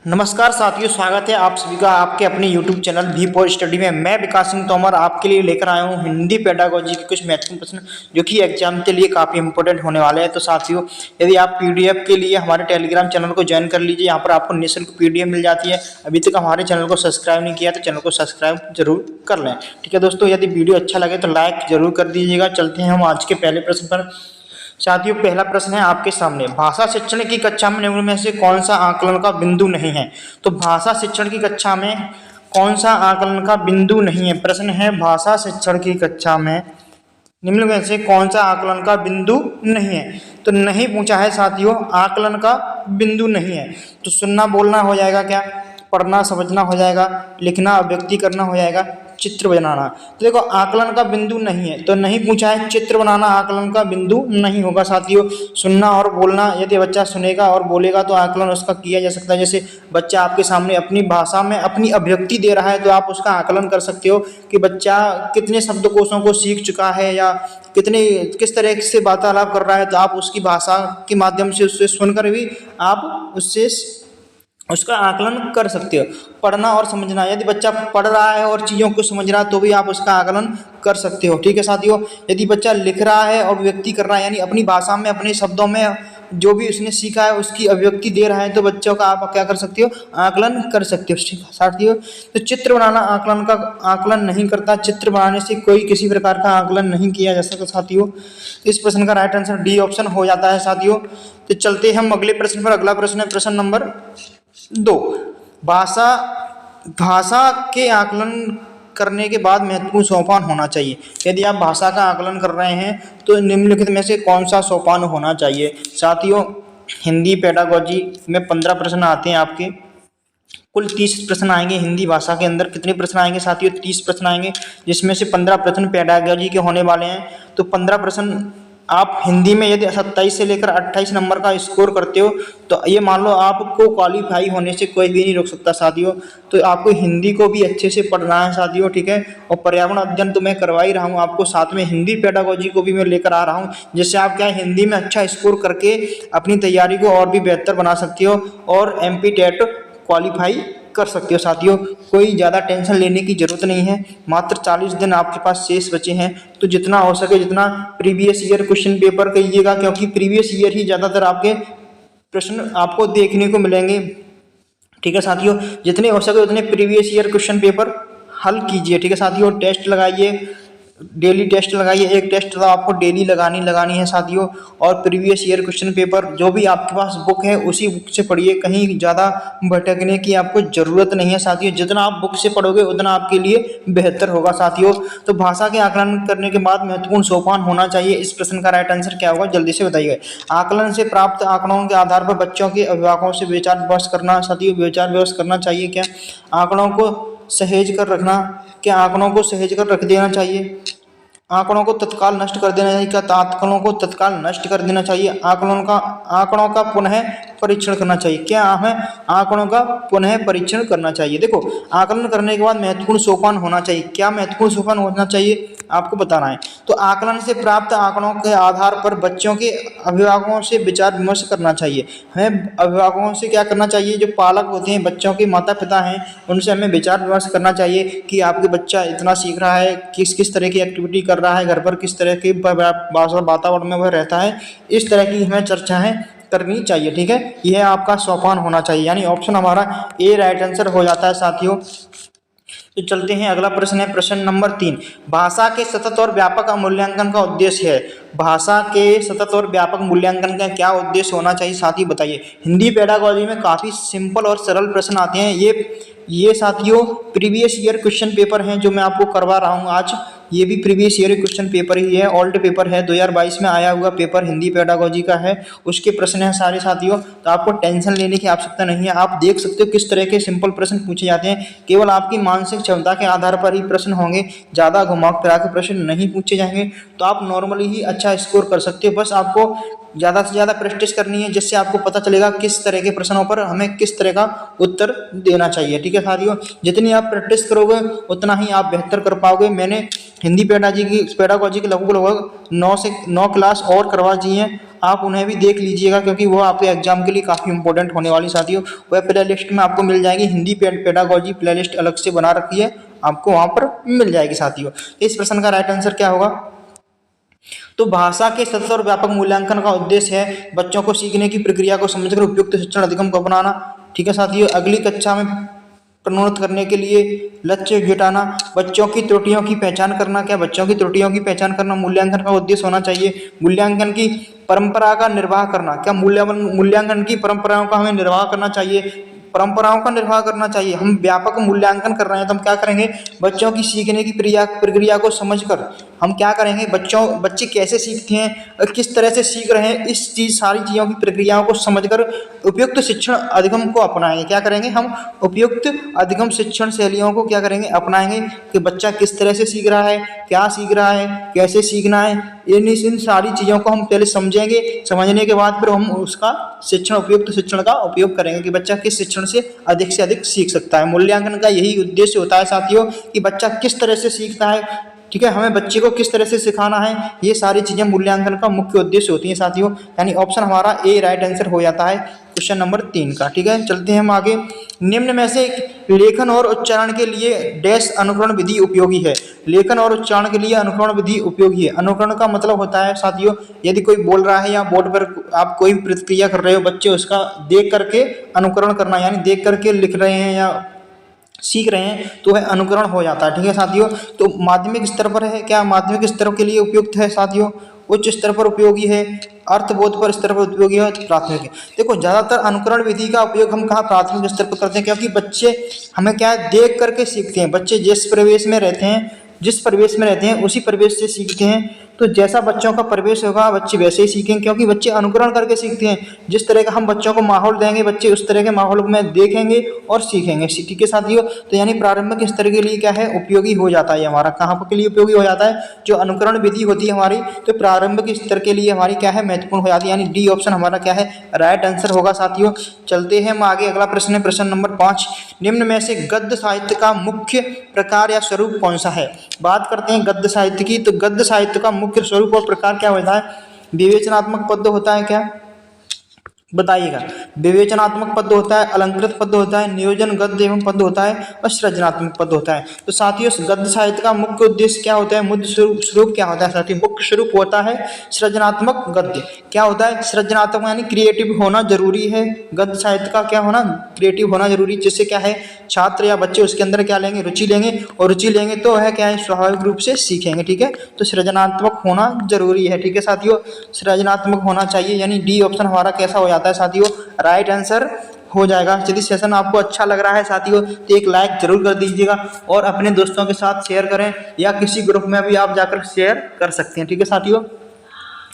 नमस्कार साथियों, स्वागत है आप सभी का आपके अपने YouTube चैनल भी फॉर स्टडी में। मैं विकास सिंह तोमर आपके लिए लेकर आया हूं हिंदी पेडागोजी के कुछ महत्वपूर्ण प्रश्न जो कि एग्जाम के लिए काफ़ी इंपॉर्टेंट होने वाले हैं। तो साथियों, यदि आप PDF के लिए हमारे टेलीग्राम चैनल को ज्वाइन कर लीजिए। यहाँ पर आपको निःशुल्क PDF मिल जाती है। अभी तक हमारे चैनल को सब्सक्राइब नहीं किया तो चैनल को सब्सक्राइब जरूर कर लें। ठीक है दोस्तों, यदि वीडियो अच्छा लगे तो लाइक जरूर कर दीजिएगा। चलते हैं हम आज के पहले प्रश्न पर। साथियों, पहला प्रश्न है आपके सामने, भाषा शिक्षण की कक्षा में निम्न में से कौन सा आकलन का बिंदु नहीं है। तो भाषा शिक्षण की कक्षा में कौन सा आकलन का बिंदु नहीं है। प्रश्न है भाषा शिक्षण की कक्षा में निम्न में से कौन सा आकलन का बिंदु नहीं है। तो नहीं पूछा है साथियों, आकलन का बिंदु नहीं है। तो सुनना बोलना हो जाएगा क्या, पढ़ना समझना हो जाएगा, लिखना अभिव्यक्ति करना हो जाएगा, चित्र बनाना। तो देखो आकलन का बिंदु नहीं है, तो नहीं पूछा है चित्र बनाना आकलन का बिंदु नहीं होगा साथियों। सुनना और बोलना, यदि बच्चा सुनेगा और बोलेगा तो आकलन उसका किया जा सकता है। जैसे बच्चा आपके सामने अपनी भाषा में अपनी अभिव्यक्ति दे रहा है तो आप उसका आकलन कर सकते हो कि बच्चा कितने शब्दकोशों को सीख चुका है या किस तरह से वार्तालाप कर रहा है। तो आप उसकी भाषा के माध्यम से उससे सुनकर भी आप उसका आकलन कर सकते हो। पढ़ना और समझना, यदि बच्चा पढ़ रहा है और चीज़ों को समझ रहा है तो भी आप उसका आकलन कर सकते हो। ठीक है साथियों, यदि बच्चा लिख रहा है और अभिव्यक्ति कर रहा है यानी अपनी भाषा में अपने शब्दों में जो भी उसने सीखा है उसकी अभिव्यक्ति दे रहा है तो बच्चों का आप क्या कर सकते हो, आकलन कर सकते हो। ठीक है साथियों, तो चित्र बनाना आकलन नहीं करता। चित्र बनाने से कोई किसी प्रकार का आकलन नहीं किया जा सकता साथियों। इस प्रश्न का राइट आंसर डी ऑप्शन हो जाता है साथियों। तो चलते हम अगले प्रश्न पर। अगला प्रश्न है प्रश्न नंबर 2। भाषा के आकलन करने के बाद महत्वपूर्ण सोपान होना चाहिए। यदि आप भाषा का आकलन कर रहे हैं तो निम्नलिखित में से कौन सा सोपान होना चाहिए। साथियों, हिंदी पेडागोजी में 15 प्रश्न आते हैं आपके, कुल 30 प्रश्न आएंगे। हिंदी भाषा के अंदर कितने प्रश्न आएंगे साथियों, 30 प्रश्न आएंगे, जिसमें से 15 प्रश्न पेडागोजी के होने वाले हैं। तो 15 प्रश्न आप हिंदी में यदि 27 से लेकर 28 नंबर का स्कोर करते हो तो ये मान लो आपको क्वालिफाई होने से कोई भी नहीं रोक सकता साथियों। तो आपको हिंदी को भी अच्छे से पढ़ना है साथियों। ठीक है, और पर्यावरण अध्ययन तो मैं करवा ही रहा हूँ आपको, साथ में हिंदी पेडागोजी को भी मैं लेकर आ रहा हूँ, जिससे आप क्या हिंदी में अच्छा स्कोर करके अपनी तैयारी को और भी बेहतर बना सकते हो और MP टेट क्वालिफाई कर सकते हो साथियों। कोई ज़्यादा टेंशन लेने की ज़रूरत नहीं है। मात्र 40 दिन आपके पास शेष बचे हैं, तो जितना हो सके जितना प्रीवियस ईयर क्वेश्चन पेपर कीजिएगा, क्योंकि प्रीवियस ईयर ही ज़्यादातर आपके प्रश्न आपको देखने को मिलेंगे। ठीक है साथियों, जितने हो सके उतने प्रीवियस ईयर क्वेश्चन पेपर हल कीजिए। ठीक है साथियों, टेस्ट लगाइए, डेली टेस्ट लगाइए। एक टेस्ट तो आपको डेली लगानी है साथियों। और प्रीवियस ईयर क्वेश्चन पेपर जो भी आपके पास बुक है उसी बुक से पढ़िए, कहीं ज़्यादा भटकने की आपको ज़रूरत नहीं है साथियों। जितना आप बुक से पढ़ोगे उतना आपके लिए बेहतर होगा साथियों। तो भाषा के आकलन करने के बाद महत्वपूर्ण सोपान होना चाहिए। इस प्रश्न का राइट आंसर क्या होगा, जल्दी से बताइए। आकलन से प्राप्त आंकड़ों के आधार पर बच्चों के अभिभावकों से विचार विमर्श करना साथियों। विचार विमर्श करना चाहिए क्या, आंकड़ों को सहेज कर रखना, क्या आंकड़ों को सहेज कर रख देना चाहिए, आंकड़ों को तत्काल नष्ट कर देना चाहिए, क्या आंकड़ों को तत्काल नष्ट कर देना चाहिए, आंकड़ों का पुनः परीक्षण करना चाहिए, क्या हमें आंकड़ों का पुनः परीक्षण करना चाहिए। देखो, आकलन करने के बाद महत्वपूर्ण सोपान होना चाहिए। क्या महत्वपूर्ण सोपान होना चाहिए आपको बताना है। तो आकलन से प्राप्त आंकड़ों के आधार पर बच्चों के अभिभावकों से विचार विमर्श करना चाहिए। हमें अभिभावकों से क्या करना चाहिए, जो पालक होते हैं, बच्चों के माता पिता हैं, उनसे हमें विचार विमर्श करना चाहिए कि आपके बच्चा इतना सीख रहा है, किस तरह की एक्टिविटी कर रहा है, घर पर किस तरह के वातावरण में वह रहता है, इस तरह की हमें चर्चाएं करनी चाहिए। ठीक है, यह आपका सोपान होना चाहिए, यानी ऑप्शन हमारा ए राइट आंसर हो जाता है साथियों। तो चलते हैं, अगला प्रश्न है प्रश्न नंबर 3। भाषा के सतत और व्यापक मूल्यांकन का उद्देश्य है। भाषा के सतत और व्यापक मूल्यांकन का क्या उद्देश्य होना चाहिए साथी बताइए। हिंदी पेडागोजी में काफ़ी सिंपल और सरल प्रश्न आते हैं। ये साथियों प्रीवियस ईयर क्वेश्चन पेपर हैं जो मैं आपको करवा रहा हूँ आज। ये भी प्रीवियस ईयर क्वेश्चन पेपर ही है, ओल्ड पेपर है, 2022 में आया हुआ पेपर हिंदी पेडागोजी का है, उसके प्रश्न हैं सारे साथियों। तो आपको टेंशन लेने की आवश्यकता नहीं है। आप देख सकते हो किस तरह के सिंपल प्रश्न पूछे जाते हैं। केवल आपकी मानसिक क्षमता के आधार पर ही प्रश्न होंगे, ज़्यादा घुमाव फिरा के प्रश्न नहीं पूछे जाएंगे। तो आप नॉर्मली ही अच्छा स्कोर कर सकते हो। बस आपको ज़्यादा से ज़्यादा प्रैक्टिस करनी है, जिससे आपको पता चलेगा किस तरह के प्रश्नों पर हमें किस तरह का उत्तर देना चाहिए। ठीक है साथियों, जितनी आप प्रैक्टिस करोगे उतना ही आप बेहतर कर पाओगे। मैंने हिंदी पेडागोजी की लगभग 9 क्लास और करवा चाहिए। आप उन्हें भी देख लीजिएगा क्योंकि वो आपके एग्जाम के लिए काफ़ी इंपॉर्टेंट होने वाली साथियों। वह प्ले लिस्ट में आपको मिल जाएगी, हिंदी पेडागोजी प्ले लिस्ट अलग से बना रखी है, आपको वहाँ पर मिल जाएगी साथियों। इस प्रश्न का राइट आंसर क्या होगा? तो भाषा के सतत और व्यापक मूल्यांकन का उद्देश्य है बच्चों को सीखने की प्रक्रिया को समझकर उपयुक्त शिक्षण अधिगम को अपनाना। ठीक है साथियों, अगली कक्षा में प्रोन्नत करने के लिए लक्ष्य जुटाना, बच्चों की त्रुटियों की पहचान करना। क्या बच्चों की त्रुटियों की पहचान करना मूल्यांकन का उद्देश्य होना चाहिए? मूल्यांकन की परंपरा का निर्वाह करना, क्या मूल्यांकन की परंपराओं का हमें निर्वाह करना चाहिए? परंपराओं का निर्वाह करना चाहिए। हम व्यापक मूल्यांकन कर रहे हैं तो हम क्या करेंगे? बच्चों की सीखने की प्रक्रिया को समझकर हम क्या करेंगे? बच्चे कैसे सीखते हैं और किस तरह से सीख रहे हैं, इस सारी चीज़ों की प्रक्रियाओं को समझकर उपयुक्त शिक्षण अधिगम को अपनाएंगे। क्या करेंगे? हम उपयुक्त अधिगम शिक्षण शैलियों को क्या करेंगे? अपनाएंगे कि बच्चा किस तरह से सीख रहा है, क्या सीख रहा है, कैसे सीखना है। इन सारी चीज़ों को हम पहले समझेंगे, समझने के बाद फिर हम उसका उपयुक्त शिक्षण का उपयोग करेंगे कि बच्चा किस शिक्षण से अधिक सीख सकता है। मूल्यांकन का यही उद्देश्य होता है साथियों कि बच्चा किस तरह से सीखता है, ठीक है, हमें बच्चे को किस तरह से सिखाना है, ये सारी चीज़ें मूल्यांकन का मुख्य उद्देश्य होती हैं साथियों। यानी ऑप्शन हमारा ए राइट आंसर हो जाता है क्वेश्चन नंबर 3 का। ठीक है, चलते हैं हम आगे। निम्न में से लेखन और उच्चारण के लिए डैश अनुकरण विधि उपयोगी है। लेखन और उच्चारण के लिए अनुकरण विधि उपयोगी है। अनुकरण का मतलब होता है साथियों, यदि कोई बोल रहा है या बोर्ड पर आप कोई प्रतिक्रिया कर रहे हो, बच्चे उसका देख करके अनुकरण करना, यानी देख करके लिख रहे हैं या सीख रहे हैं तो वह अनुकरण हो जाता है। ठीक है साथियों, तो माध्यमिक स्तर पर है, क्या माध्यमिक स्तर के लिए उपयुक्त है साथियों? उच्च स्तर पर उपयोगी है, अर्थबोध पर स्तर पर उपयोगी है, प्राथमिक है। देखो ज़्यादातर अनुकरण विधि का उपयोग हम कहाँ प्राथमिक स्तर पर करते हैं, क्योंकि बच्चे हमें क्या है देख करके सीखते हैं। बच्चे जिस परिवेश में रहते हैं उसी परिवेश से सीखते हैं। तो जैसा बच्चों का परिवेश होगा बच्चे वैसे ही सीखेंगे, क्योंकि बच्चे अनुकरण करके सीखते हैं। जिस तरह का हम बच्चों को माहौल देंगे बच्चे उस तरह के माहौल में देखेंगे और सीखेंगे। ठीक है साथियों, तो यानी प्रारंभिक स्तर के लिए क्या है उपयोगी हो जाता है हमारा। कहाँ के लिए उपयोगी हो जाता है? जो अनुकरण विधि होती है हमारी, तो प्रारंभिक स्तर के लिए हमारी क्या है महत्वपूर्ण हो जाती है। यानी डी ऑप्शन हमारा क्या है राइट आंसर होगा साथियों। चलते हैं हम आगे, अगला प्रश्न है प्रश्न नंबर 5। निम्न में से गद्य साहित्य का मुख्य प्रकार या स्वरूप कौन सा है? बात करते हैं गद्य साहित्य की, तो गद्य साहित्य का मुख्य स्वरूप और प्रकार क्या होता है? विवेचनात्मक पद्य होता है, क्या बताइएगा? विवेचनात्मक पद्य होता है, अलंकृत पद्य होता है, नियोजन गद्य एवं पद्य होता है और सृजनात्मक पद्य होता है। तो साथियों गद्य साहित्य का मुख्य उद्देश्य क्या होता है? मुख्य स्वरूप क्या होता है साथियों? मुख्य स्वरूप होता है सृजनात्मक गद्य। क्या होता है? सृजनात्मक यानी क्रिएटिव होना जरूरी है। गद्य साहित्य का क्या होना? क्रिएटिव होना जरूरी, जिससे क्या है छात्र या बच्चे उसके अंदर क्या लेंगे? रुचि लेंगे, और रुचि लेंगे तो वह क्या है स्वाभाविक रूप से सीखेंगे। ठीक है, तो सृजनात्मक होना जरूरी है। ठीक है साथियों, सृजनात्मक होना चाहिए, यानी डी ऑप्शन हमारा कैसा हो जाता है साथियों राइट आंसर हो जाएगा। यदि सेशन आपको अच्छा लग रहा है साथियों तो एक लाइक जरूर कर दीजिएगा और अपने दोस्तों के साथ शेयर करें, या किसी ग्रुप में भी आप जाकर शेयर कर सकते हैं। ठीक है साथियों,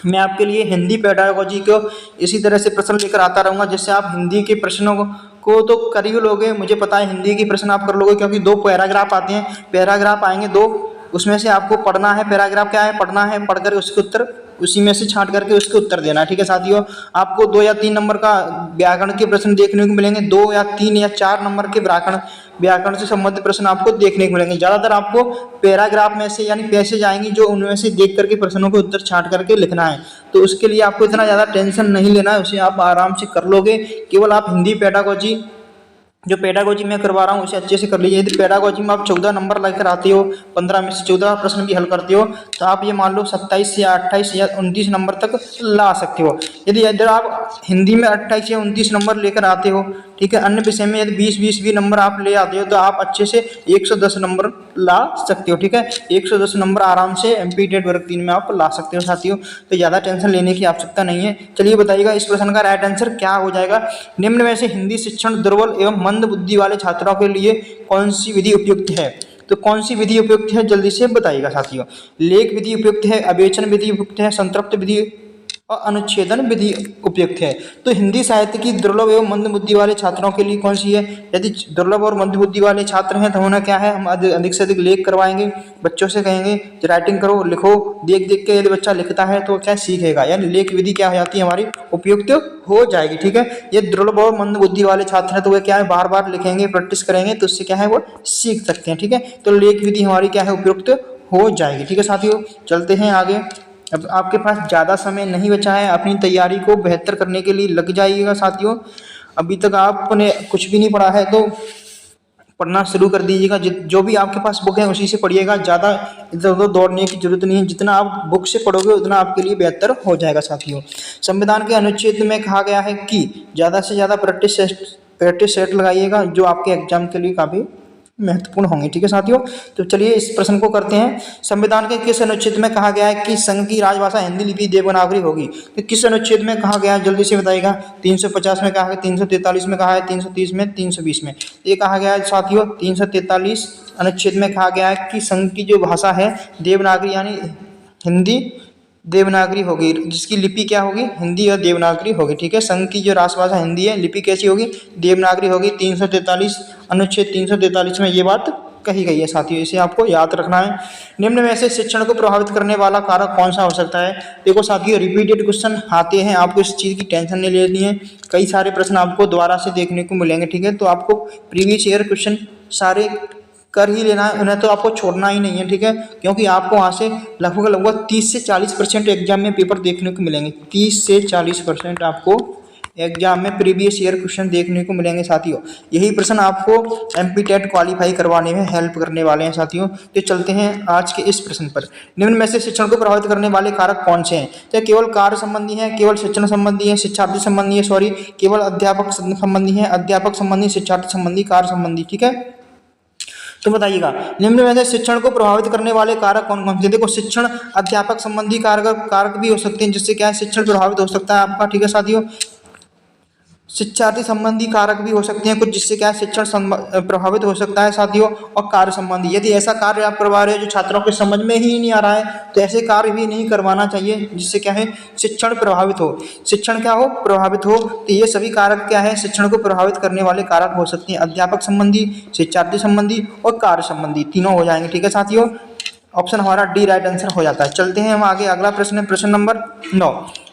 मैं आपके लिए हिंदी पेडागोजी को इसी तरह से प्रश्न लेकर आता रहूँगा, जिससे आप हिंदी के प्रश्नों को तो कर ही लोगे, मुझे पता है हिंदी के प्रश्न आप कर लोगे, क्योंकि 2 पैराग्राफ आते हैं, पैराग्राफ आएंगे 2, उसमें से आपको पढ़ना है। पैराग्राफ क्या है? पढ़ना है, पढ़कर उसके उत्तर उसी में से छांट करके उसके उत्तर देना है। ठीक है साथियों, आपको 2 या 3 नंबर का व्याकरण के प्रश्न देखने को मिलेंगे, 2 या 3 या 4 नंबर के व्याकरण से संबंधित प्रश्न आपको देखने को मिलेंगे। ज़्यादातर आपको पैराग्राफ में से यानी पैसेज आएंगे जो उनमें से देख करके प्रश्नों के उत्तर छांट करके लिखना है। तो उसके लिए आपको इतना ज़्यादा टेंशन नहीं लेना है, उसे आप आराम से कर लोगे। केवल आप हिंदी पेडागोजी जो पेडागोजी मैं करवा रहा हूँ उसे अच्छे से कर लीजिए। यदि पेडागोजी में आप 14 नंबर लेकर आते हो, 15 में से 14 प्रश्न भी हल करते हो, तो आप ये मान लो 27 या 28 या 29 नंबर तक ला सकते हो। यदि इधर आप हिंदी में 28 या 29 नंबर लेकर आते हो, ठीक है, अन्य विषय में यदि 20-20 भी नंबर आप ले आते हो तो आप अच्छे से 110 नंबर ला सकते हो। ठीक है, 110 नंबर आराम से MP टेट वर्ग 3 में आप ला सकते हो साथियों, तो ज़्यादा टेंशन लेने की आवश्यकता नहीं है। चलिए बताइएगा इस प्रश्न का राइट आंसर क्या हो जाएगा? निम्न में से हिंदी शिक्षण दुर्बल एवं मंद बुद्धि वाले छात्रों के लिए कौन सी विधि उपयुक्त है? तो कौन सी विधि उपयुक्त है जल्दी से बताइएगा साथियों। लेख विधि उपयुक्त है, अवेचन विधि उपयुक्त है, संतृप्त विधि और अनुच्छेदन विधि उपयुक्त है। तो हिंदी साहित्य की दुर्लभ एवं मंद बुद्धि वाले छात्रों के लिए कौन सी है? यदि दुर्लभ और मंद बुद्धि वाले छात्र हैं तो उन्हें क्या है हम अधिक से अधिक लेख करवाएंगे, बच्चों से कहेंगे राइटिंग करो, लिखो, देख देख के यदि बच्चा लिखता है तो क्या सीखेगा, यानी लेख विधि क्या हो जाती है हमारी उपयुक्त हो जाएगी। ठीक है, ये दुर्लभ और मंद बुद्धि वाले छात्र हैं तो वे क्या है बार बार लिखेंगे, प्रैक्टिस करेंगे, तो उससे क्या है वो सीख सकते हैं। ठीक है, तो लेख विधि हमारी क्या है उपयुक्त हो जाएगी। ठीक है साथियों, चलते हैं आगे। अब आपके पास ज़्यादा समय नहीं बचा है, अपनी तैयारी को बेहतर करने के लिए लग जाइएगा साथियों। अभी तक आपने कुछ भी नहीं पढ़ा है तो पढ़ना शुरू कर दीजिएगा। जो भी आपके पास बुक है उसी से पढ़िएगा, ज़्यादा इधर उधर दौड़ने की जरूरत नहीं है। जितना आप बुक से पढ़ोगे उतना आपके लिए बेहतर हो जाएगा साथियों। संविधान के अनुच्छेद में कहा गया है कि ज़्यादा से ज़्यादा प्रैक्टिस सेट लगाइएगा, जो आपके एग्जाम के लिए काफ़ी महत्वपूर्ण होंगे। ठीक है साथियों, तो चलिए इस प्रश्न को करते हैं। संविधान के किस अनुच्छेद में कहा गया है कि संघ की राजभाषा हिंदी लिपि देवनागरी होगी? तो किस अनुच्छेद में कहा गया है, जल्दी से बताइएगा। 350 में कहा है, 343 में कहा है, 330 में, 320 में। ये कहा गया है साथियों 343 अनुच्छेद में कहा गया है कि संघ की जो भाषा है देवनागरी यानी हिंदी देवनागरी होगी, जिसकी लिपि क्या होगी, हिंदी और देवनागरी होगी। ठीक है, संघ की जो राष्ट्रभाषा हिंदी है, लिपि कैसी होगी, देवनागरी होगी। 343 अनुच्छेद 343 में ये बात कही गई है साथियों, इसे आपको याद रखना है। निम्न में से शिक्षण को प्रभावित करने वाला कारक कौन सा हो सकता है? देखो साथियों, रिपीटेड क्वेश्चन आते हैं, आपको इस चीज़ की टेंशन नहीं लेनी है। कई सारे प्रश्न आपको दोबारा से देखने को मिलेंगे। ठीक है, तो आपको प्रीवियस ईयर क्वेश्चन सारे कर ही लेना है, उन्हें तो आपको छोड़ना ही नहीं है। ठीक है, क्योंकि आपको वहाँ से लगभग 30 से 40% एग्जाम में पेपर देखने को मिलेंगे। 30 से 40% आपको एग्जाम में प्रीवियस ईयर क्वेश्चन देखने को मिलेंगे साथियों। यही प्रश्न आपको एमपी-टेट क्वालिफाई करवाने में हेल्प करने वाले हैं साथियों। तो चलते हैं आज के इस प्रश्न पर। निम्न में से शिक्षण को प्रभावित करने वाले कारक कौन से हैं? तो केवल कार्य संबंधी है, केवल शिक्षण संबंधी है, शिक्षार्थी संबंधी है, सॉरी केवल अध्यापक संबंधी है, अध्यापक संबंधी, शिक्षार्थी संबंधी, कार्य संबंधी। ठीक है, तो बताइएगा निम्न में से शिक्षण को प्रभावित करने वाले कारक कौन कौन से? देखो शिक्षण अध्यापक संबंधी कारक भी हो सकते हैं, जिससे क्या है शिक्षण प्रभावित हो सकता है आपका। ठीक है साथियों, शिक्षार्थी संबंधी कारक भी हो सकते हैं कुछ, जिससे क्या है शिक्षण प्रभावित हो सकता है साथियों। और कार्य संबंधी, यदि ऐसा कार्य आप करवा रहे हो जो छात्रों के समझ में ही नहीं आ रहा है तो ऐसे कार्य भी नहीं करवाना चाहिए, जिससे क्या है शिक्षण प्रभावित हो। शिक्षण क्या हो, प्रभावित हो। तो ये सभी कारक क्या है, शिक्षण को प्रभावित करने वाले कारक हो सकते हैं। अध्यापक संबंधी, शिक्षार्थी संबंधी और कार्य संबंधी, तीनों हो जाएंगे। ठीक है साथियों, ऑप्शन हमारा डी राइट आंसर हो जाता है। चलते हैं हम आगे, अगला प्रश्न है प्रश्न नंबर 9।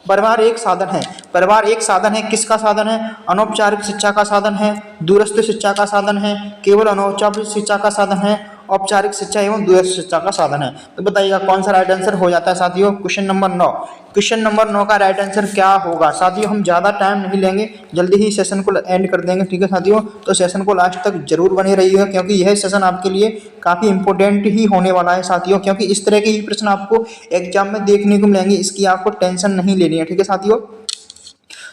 परिवार एक साधन है, परिवार एक साधन है, किसका साधन है? अनौपचारिक शिक्षा का साधन है, दूरस्थ शिक्षा का साधन है, केवल अनौपचारिक शिक्षा का साधन है, औपचारिक शिक्षा एवं दूरस्थ शिक्षा का साधन है। तो बताइएगा कौन सा राइट आंसर हो जाता है साथियों? Question number 9। क्वेश्चन नंबर 9 का राइट आंसर क्या होगा साथियों? हम ज़्यादा टाइम नहीं लेंगे, जल्दी ही सेशन को एंड कर देंगे। ठीक है साथियों, तो सेशन को लास्ट तक जरूर बने रहिएगा, क्योंकि यह सेशन आपके लिए काफ़ी इंपॉर्टेंट ही होने वाला है साथियों, क्योंकि इस तरह के ही प्रश्न आपको एग्जाम में देखने को मिलेंगे, इसकी आपको टेंशन नहीं लेनी है। ठीक है साथियों,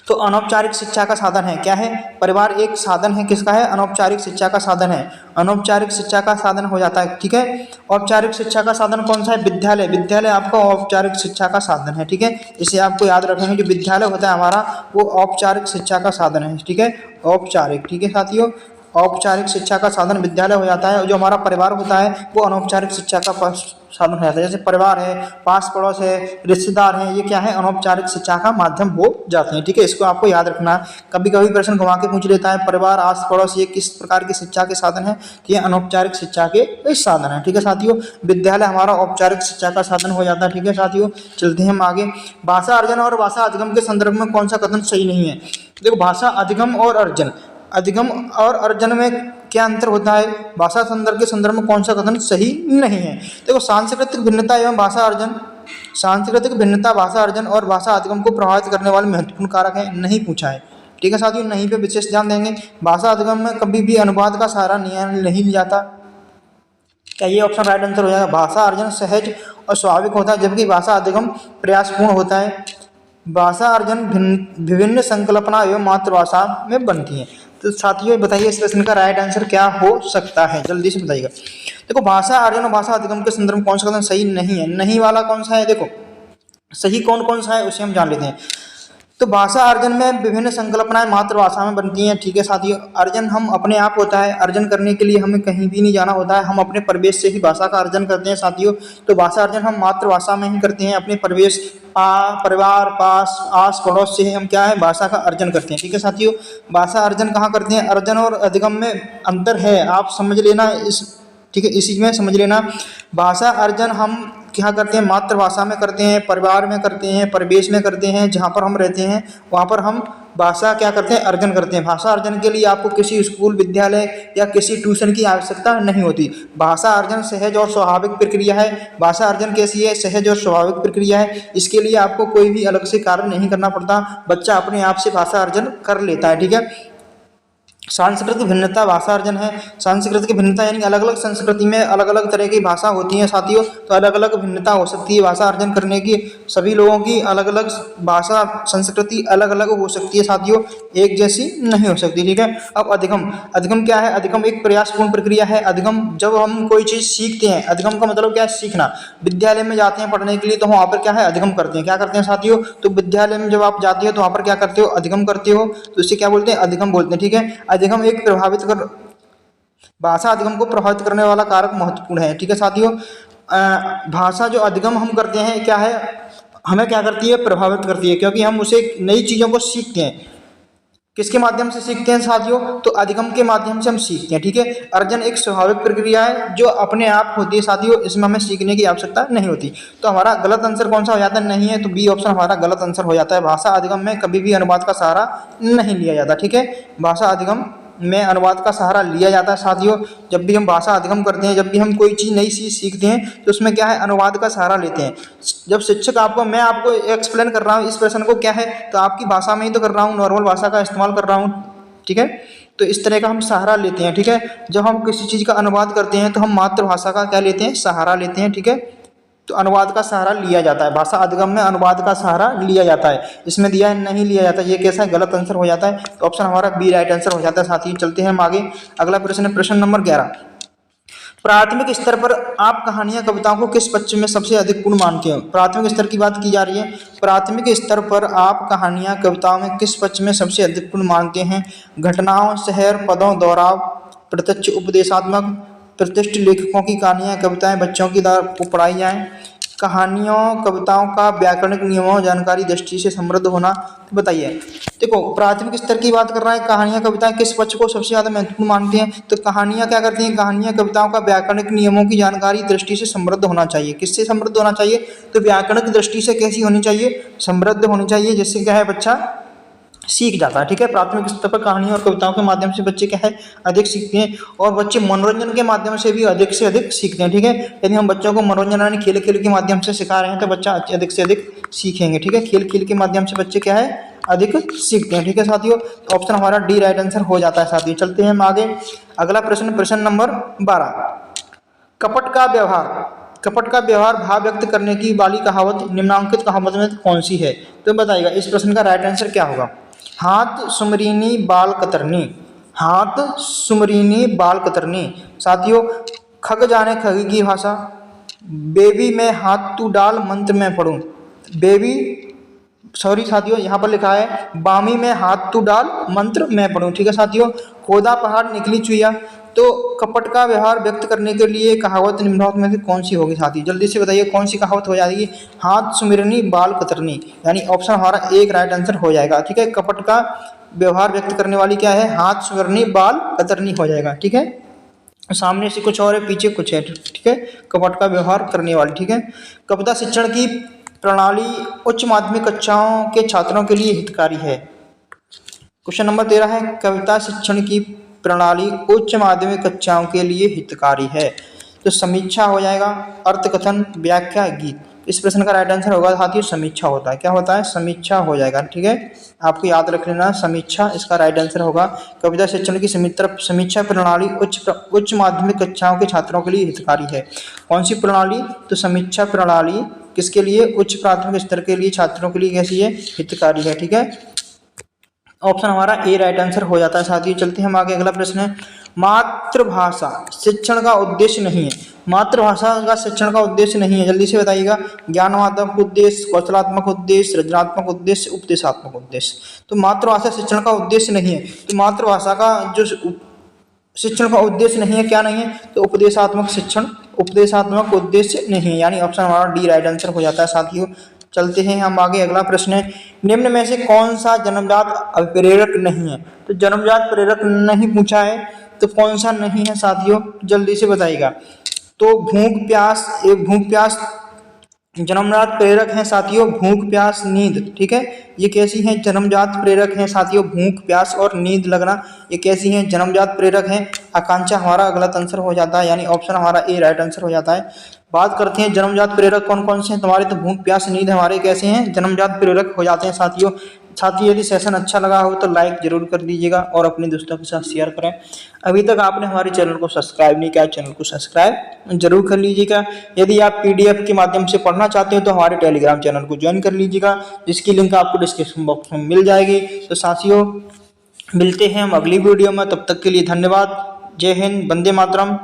तो अनौपचारिक शिक्षा का साधन है, क्या है? परिवार एक साधन है, किसका है? अनौपचारिक शिक्षा का साधन है, अनौपचारिक शिक्षा का साधन हो जाता है। ठीक है, औपचारिक शिक्षा का साधन कौन सा है? विद्यालय, विद्यालय आपका औपचारिक शिक्षा का साधन है। ठीक है, इसे आपको याद रखेंगे, जो विद्यालय होता है हमारा वो औपचारिक शिक्षा का साधन है। ठीक है, औपचारिक। ठीक है साथियों, औपचारिक शिक्षा का साधन विद्यालय हो जाता है। जो हमारा परिवार होता है वो अनौपचारिक शिक्षा का साधन हो जाता है। जैसे परिवार है, पास पड़ोस है, रिश्तेदार हैं, ये क्या है? अनौपचारिक शिक्षा का माध्यम हो जाते हैं। ठीक है, इसको आपको याद रखना है। कभी कभी प्रश्न घुमा के पूछ लेता है परिवार, आस पड़ोस, ये किस प्रकार की शिक्षा के साधन है? ये अनौपचारिक शिक्षा के साधन है। ठीक है साथियों, विद्यालय हमारा औपचारिक शिक्षा का साधन हो जाता है। ठीक है साथियों, चलते हैं हम आगे। भाषा अर्जन और भाषा अधिगम के संदर्भ में कौन सा कथन सही नहीं है? देखो भाषा अधिगम और अर्जन, अधिगम और अर्जन में क्या अंतर होता है? भाषा संदर्भ के संदर्भ में कौन सा कथन सही नहीं है? देखो सांस्कृतिक भिन्नता एवं भाषा अर्जन, सांस्कृतिक भिन्नता, भाषा अर्जन और भाषा अधिगम को प्रभावित करने वाले महत्वपूर्ण कारक है, नहीं पूछा है। ठीक है साथियों, नहीं पे विशेष ध्यान देंगे। भाषा अधिगम में कभी भी अनुवाद का सहारा नहीं लिया जाता। क्या ये ऑप्शन राइट आंसर हो जाएगा? भाषा अर्जन सहज और स्वाभाविक होता है, जबकि भाषा अधिगम प्रयासपूर्ण होता है। भाषा अर्जन विभिन्न संकल्पना एवं मातृभाषा में बनती है। तो साथियों बताइए इस प्रश्न का राइट आंसर क्या हो सकता है? जल्दी से बताइएगा। देखो भाषा अर्जन और भाषा अधिगम के संदर्भ में कौन सा कथन सही नहीं है? नहीं वाला कौन सा है? देखो सही कौन कौन सा है उसे हम जान लेते हैं। तो भाषा अर्जन में विभिन्न संकल्पनाएं मातृभाषा में बनती हैं। ठीक है साथियों, अर्जन हम अपने आप होता है, अर्जन करने के लिए हमें कहीं भी नहीं जाना होता है, हम अपने प्रवेश से ही भाषा का अर्जन करते हैं साथियों। तो भाषा अर्जन हम मातृभाषा में ही करते हैं, अपने प्रवेश परिवार, पास, आस पड़ोस से हम क्या है भाषा का अर्जन करते हैं। ठीक है साथियों, भाषा अर्जन कहाँ करते हैं? अर्जन और अधिगम में अंतर है, आप समझ लेना इस। ठीक है, इसी में समझ लेना। भाषा अर्जन हम क्या करते हैं, मातृभाषा में करते हैं, परिवार में करते हैं, परिवेश में करते हैं, जहाँ पर हम रहते हैं वहाँ पर हम भाषा क्या करते हैं, अर्जन करते हैं। भाषा अर्जन के लिए आपको किसी स्कूल, विद्यालय या किसी ट्यूशन की आवश्यकता नहीं होती। भाषा अर्जन सहज और स्वाभाविक प्रक्रिया है। भाषा अर्जन कैसी है, सहज और स्वाभाविक प्रक्रिया है। इसके लिए आपको कोई भी अलग से कार्य नहीं करना पड़ता, बच्चा अपने आप से भाषा अर्जन कर लेता है। ठीक है। सांस्कृतिक भिन्नता भाषा अर्जन है। सांस्कृतिक भिन्नता यानी अलग अलग संस्कृति में अलग अलग तरह की भाषा होती है साथियों, तो अलग अलग भिन्नता हो सकती है भाषा अर्जन करने की। सभी लोगों की अलग अलग भाषा संस्कृति अलग अलग हो सकती है साथियों, एक जैसी नहीं हो सकती। ठीक है। अब अधिगम, अधिगम क्या है, अधिगम एक प्रयासपूर्ण प्रक्रिया है। अधिगम जब हम कोई चीज़ सीखते हैं, अधिगम का मतलब क्या है, सीखना। विद्यालय में जाते हैं पढ़ने के लिए तो वहाँ पर क्या है, अधिगम करते हैं। क्या करते हैं साथियों, तो विद्यालय में जब आप जाते हो तो वहाँ पर क्या करते हो, अधिगम करते हो, तो इसे क्या बोलते हैं, अधिगम बोलते हैं। ठीक है। अधिगम एक प्रभावित कर भाषा अधिगम को प्रभावित करने वाला कारक महत्वपूर्ण है। ठीक है साथियों। भाषा जो अधिगम हम करते हैं क्या है, हमें क्या करती है, प्रभावित करती है, क्योंकि हम उसे नई चीज़ों को सीखते हैं। किसके माध्यम से सीखते हैं साथियों, तो अधिगम के माध्यम से हम सीखते हैं। ठीक है। अर्जन एक स्वाभाविक प्रक्रिया है जो अपने आप होती है साथियों, इसमें हमें सीखने की आवश्यकता नहीं होती। तो हमारा गलत आंसर कौन सा हो जाता है, नहीं है, तो बी ऑप्शन हमारा गलत आंसर हो जाता है। भाषा अधिगम में कभी भी अनुवाद का सहारा नहीं लिया जाता। ठीक है। भाषा अधिगम में अनुवाद का सहारा लिया जाता है साथियों। जब भी हम भाषा अधिगम करते हैं, जब भी हम कोई चीज़ नई चीज़ सीखते हैं तो उसमें क्या है, अनुवाद का सहारा लेते हैं। जब शिक्षक आपको, मैं आपको एक्सप्लेन कर रहा हूँ इस प्रश्न को क्या है, तो आपकी भाषा में ही तो कर रहा हूँ, नॉर्मल भाषा का इस्तेमाल कर रहा हूँ। ठीक है। तो इस तरह का हम सहारा लेते हैं। ठीक है। जब हम किसी चीज़ का अनुवाद करते हैं तो हम मातृभाषा का क्या लेते हैं, सहारा लेते हैं। ठीक है। तो अनुवाद का सहारा लिया जाता है, भाषा अधिगम में अनुवाद का सहारा लिया जाता है। इसमें दिया है नहीं लिया जाता, ये कैसा है, गलत आंसर हो जाता है। तो ऑप्शन हमारा बी राइट आंसर हो जाता है। साथ ही चलते हैं हम आगे। अगला प्रश्न है प्रश्न नंबर 11। प्राथमिक स्तर पर आप कहानियां कविताओं को किस पक्ष में सबसे अधिक पूर्ण मानते हो। प्राथमिक स्तर की बात की जा रही है। प्राथमिक स्तर पर आप कहानियां कविताओं में किस पक्ष में सबसे अधिक पूर्ण मानते हैं। घटनाओं, शहर, पदों, दोहराव, प्रत्यक्ष, उपदेशात्मक, प्रतिष्ठित लेखकों की कहानियां कविताएं बच्चों की द्वारा को पढ़ाई जाएं। कहानियों कविताओं का व्याकरणिक नियमों जानकारी दृष्टि से समृद्ध होना। तो बताइए, देखो प्राथमिक स्तर की बात कर रहा है, कहानियां कविताएं किस पक्ष को सबसे ज़्यादा महत्वपूर्ण मानते हैं। तो कहानियां क्या करती हैं, कहानियां कविताओं का व्याकरणिक नियमों की जानकारी दृष्टि से समृद्ध होना चाहिए। किससे समृद्ध होना चाहिए, तो व्याकरणिक दृष्टि से कैसी होनी चाहिए, समृद्ध होनी चाहिए, जिससे क्या है बच्चा सीख जाता है। ठीक है। प्राथमिक स्तर पर कहानियों और कविताओं के माध्यम से बच्चे क्या है, अधिक सीखते हैं, और बच्चे मनोरंजन के माध्यम से भी अधिक से अधिक सीखते हैं। ठीक है। यदि हम बच्चों को मनोरंजन यानी खेल खेल के माध्यम से सिखा रहे हैं तो बच्चा अधिक से अधिक सीखेंगे। ठीक है। खेल खेल के माध्यम से बच्चे क्या है, अधिक सीखते हैं। ठीक है साथियों। तो ऑप्शन हमारा डी राइट आंसर हो जाता है साथियों। चलते हैं हम आगे। अगला प्रश्न, प्रश्न नंबर 12। कपट का व्यवहार, कपट का व्यवहार भाव व्यक्त करने की वाली कहावत निम्नांकित कहावत में कौन सी है। तो बताइएगा इस प्रश्न का राइट आंसर क्या होगा। हाथ सुमरीनी बाल कतरनी, हाथ सुमरीनी बाल कतरनी। साथियों, खग जाने खगी की भाषा, बेबी में हाथ तू डाल मंत्र में पढ़ूं। बेबी, सॉरी साथियों, यहाँ पर लिखा है बामी में हाथ तू डाल मंत्र में पढ़ूं। ठीक है साथियों। खोदा पहाड़ निकली चुईया। तो कपट का व्यवहार व्यक्त करने के लिए कहावत निम्नलिखित में से कौन सी होगी साथी, जल्दी से बताइए कौन सी कहावत हो जाएगी। हाथ सुमिरनी बाल कतरनी, यानी ऑप्शन हमारा एक राइट आंसर हो जाएगा। ठीक है। कपट का व्यवहार व्यक्त करने वाली क्या है, हाथ सुमिरनी बाल कतरनी हो जाएगा। ठीक है। सामने से कुछ और है, पीछे कुछ है। ठीक है। कपट का व्यवहार करने वाली। ठीक है। कविता शिक्षण की प्रणाली उच्च माध्यमिक कक्षाओं के छात्रों के लिए हितकारी है। क्वेश्चन नंबर 13 है, कविता शिक्षण की प्रणाली उच्च माध्यमिक कक्षाओं के लिए हितकारी है। तो समीक्षा हो जाएगा, अर्थकथन, व्याख्या, गीत। इस प्रश्न का राइट आंसर होगा साथियों समीक्षा होता है। क्या होता है, समीक्षा हो जाएगा। ठीक है। आपको याद रख लेना, समीक्षा इसका राइट आंसर होगा। कविता शिक्षण की समीक्षा प्रणाली उच्च माध्यमिक कक्षाओं के छात्रों के लिए हितकारी है। कौन सी प्रणाली, तो समीक्षा प्रणाली किसके लिए, उच्च प्राथमिक स्तर के लिए छात्रों के लिए कैसी है, हितकारी है। ठीक है। ऑप्शन हमारा ए राइट आंसर हो जाता है साथियों। चलते हैं हम आगे। अगला प्रश्न है, मातृभाषा शिक्षण का उद्देश्य नहीं है। मातृभाषा का शिक्षण का उद्देश्य नहीं है, जल्दी से बताइएगा। ज्ञानात्मक उद्देश्य, कौशलात्मक उद्देश्य, रचनात्मक उद्देश्य, उपदेशात्मक उद्देश्य। तो मातृभाषा शिक्षण का उद्देश्य नहीं है। तो मातृभाषा का जो शिक्षण का उद्देश्य नहीं है, क्या नहीं है, तो उपदेशात्मक शिक्षण, उपदेशात्मक उद्देश्य नहीं है, यानी ऑप्शन हमारा डी राइट आंसर हो जाता है साथियों। चलते हैं हम आगे। अगला प्रश्न है, निम्न में से कौन सा जन्मजात प्रेरक नहीं है। तो जन्मजात प्रेरक नहीं पूछा है, तो कौन सा नहीं है साथियों, जल्दी से बताइएगा। तो भूख प्यास, एक भूख प्यास जन्मजात प्रेरक हैं साथियों भूख प्यास नींद। ठीक है, ये कैसी हैं? जन्मजात प्रेरक हैं साथियों भूख प्यास और नींद लगना। ये कैसी हैं? जन्मजात प्रेरक हैं। आकांक्षा हमारा गलत आंसर हो जाता है, यानी ऑप्शन हमारा ए राइट आंसर हो जाता है। बात करते हैं जन्मजात प्रेरक कौन कौन से हैं तुम्हारे, तो भूख प्यास नींद हमारे कैसे हैं? जन्मजात प्रेरक हो जाते हैं साथियों। साथियों यदि सेशन अच्छा लगा हो तो लाइक जरूर कर दीजिएगा और अपने दोस्तों के साथ शेयर करें। अभी तक आपने हमारे चैनल को सब्सक्राइब नहीं किया, चैनल को सब्सक्राइब जरूर कर लीजिएगा। यदि आप पीडीएफ के माध्यम से पढ़ना चाहते हो तो हमारे टेलीग्राम चैनल को ज्वाइन कर लीजिएगा, जिसकी लिंक आपको डिस्क्रिप्शन बॉक्स में मिल जाएगी। तो साथियों मिलते हैं हम अगली वीडियो में, तब तक के लिए धन्यवाद। जय हिंद, वंदे मातरम।